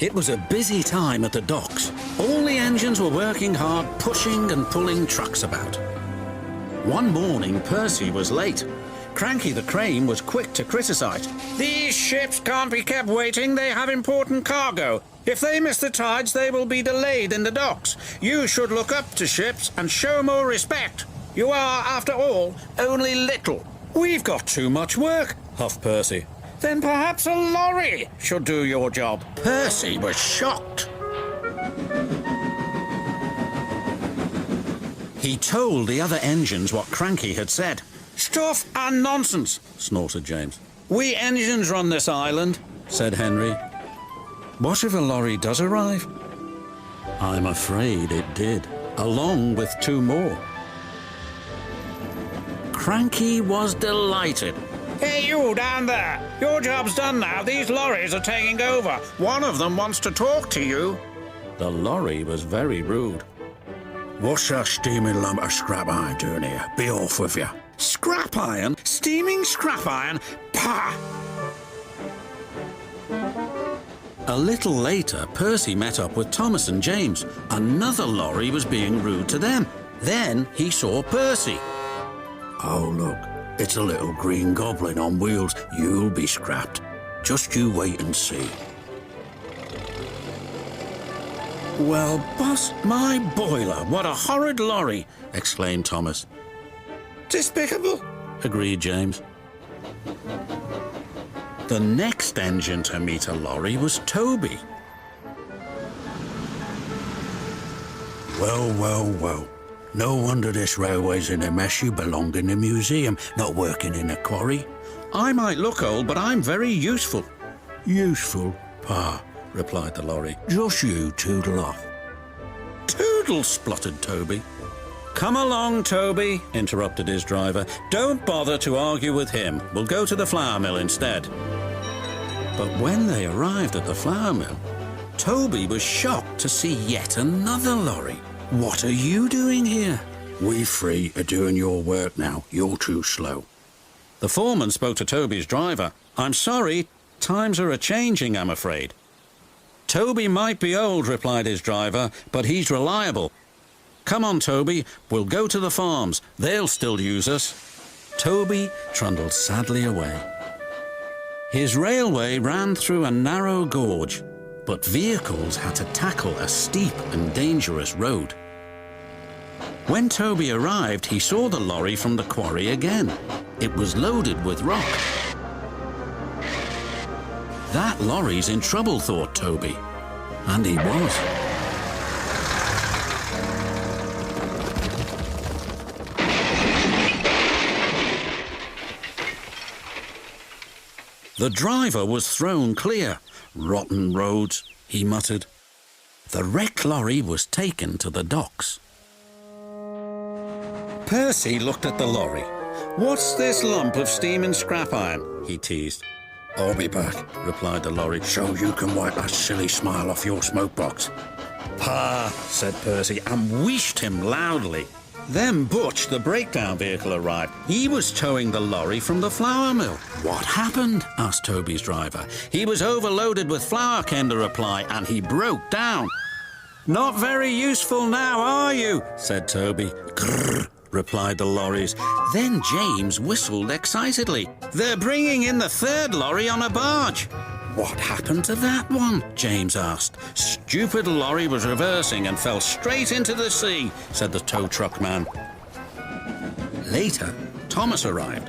It was a busy time at the docks. All the engines were working hard, pushing and pulling trucks about. One morning, Percy was late. Cranky the crane was quick to criticise. "These ships can't be kept waiting. They have important cargo. If they miss the tides, they will be delayed in the docks. You should look up to ships and show more respect. You are, after all, only little." "We've got too much work," huffed Percy. "Then perhaps a lorry should do your job." Percy was shocked. He told the other engines what Cranky had said. "Stuff and nonsense," snorted James. "We engines run this island," said Henry. "What if a lorry does arrive?" I'm afraid it did, along with 2 more. Cranky was delighted. "Hey, you down there! Your job's done now. These lorries are taking over. One of them wants to talk to you." The lorry was very rude. "What's that steaming lump of scrap iron doing here? Be off with you." "Scrap iron? Steaming scrap iron? Pah!" A little later, Percy met up with Thomas and James. Another lorry was being rude to them. Then he saw Percy. "Oh, look, it's a little green goblin on wheels. You'll be scrapped. Just you wait and see." "Well, boss, my boiler, what a horrid lorry!" exclaimed Thomas. "Despicable," agreed James. The next engine to meet a lorry was Toby. "Well, well, well. No wonder this railway's in a mess. You belong in a museum, not working in a quarry." "I might look old, but I'm very useful." "Useful? Pa," replied the lorry. "Just you toodle off." "Toodle," spluttered Toby. "Come along, Toby," interrupted his driver. "Don't bother to argue with him. We'll go to the flour mill instead." But when they arrived at the flour mill, Toby was shocked to see yet another lorry. "What are you doing here?" "We free are doing your work now. You're too slow." The foreman spoke to Toby's driver. "I'm sorry, times are a-changing, I'm afraid." "Toby might be old," replied his driver, "but he's reliable. Come on, Toby, we'll go to the farms. They'll still use us." Toby trundled sadly away. His railway ran through a narrow gorge, but vehicles had to tackle a steep and dangerous road. When Toby arrived, he saw the lorry from the quarry again. It was loaded with rock. "That lorry's in trouble," thought Toby. And he was. The driver was thrown clear. "Rotten roads," he muttered. The wrecked lorry was taken to the docks. Percy looked at the lorry. "What's this lump of steaming scrap iron?" he teased. "I'll be back," replied the lorry, "so you can wipe that silly smile off your smoke box." "Pa," said Percy, and wheeshed him loudly. Then Butch, the breakdown vehicle, arrived. He was towing the lorry from the flour mill. "What happened?" asked Toby's driver. "He was overloaded with flour," came the reply, "and he broke down." "Not very useful now, are you?" said Toby. "Grrr," replied the lorries. Then James whistled excitedly. "They're bringing in the 3rd lorry on a barge." "What happened to that one?" James asked. "Stupid lorry was reversing and fell straight into the sea," said the tow truck man. Later, Thomas arrived.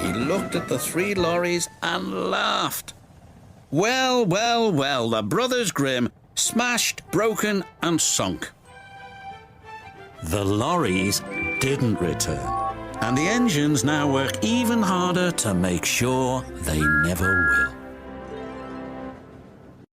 He looked at the 3 lorries and laughed. Well, well, well, the Brothers Grimm, smashed, broken and sunk. The lorries didn't return, and the engines now work even harder to make sure they never will.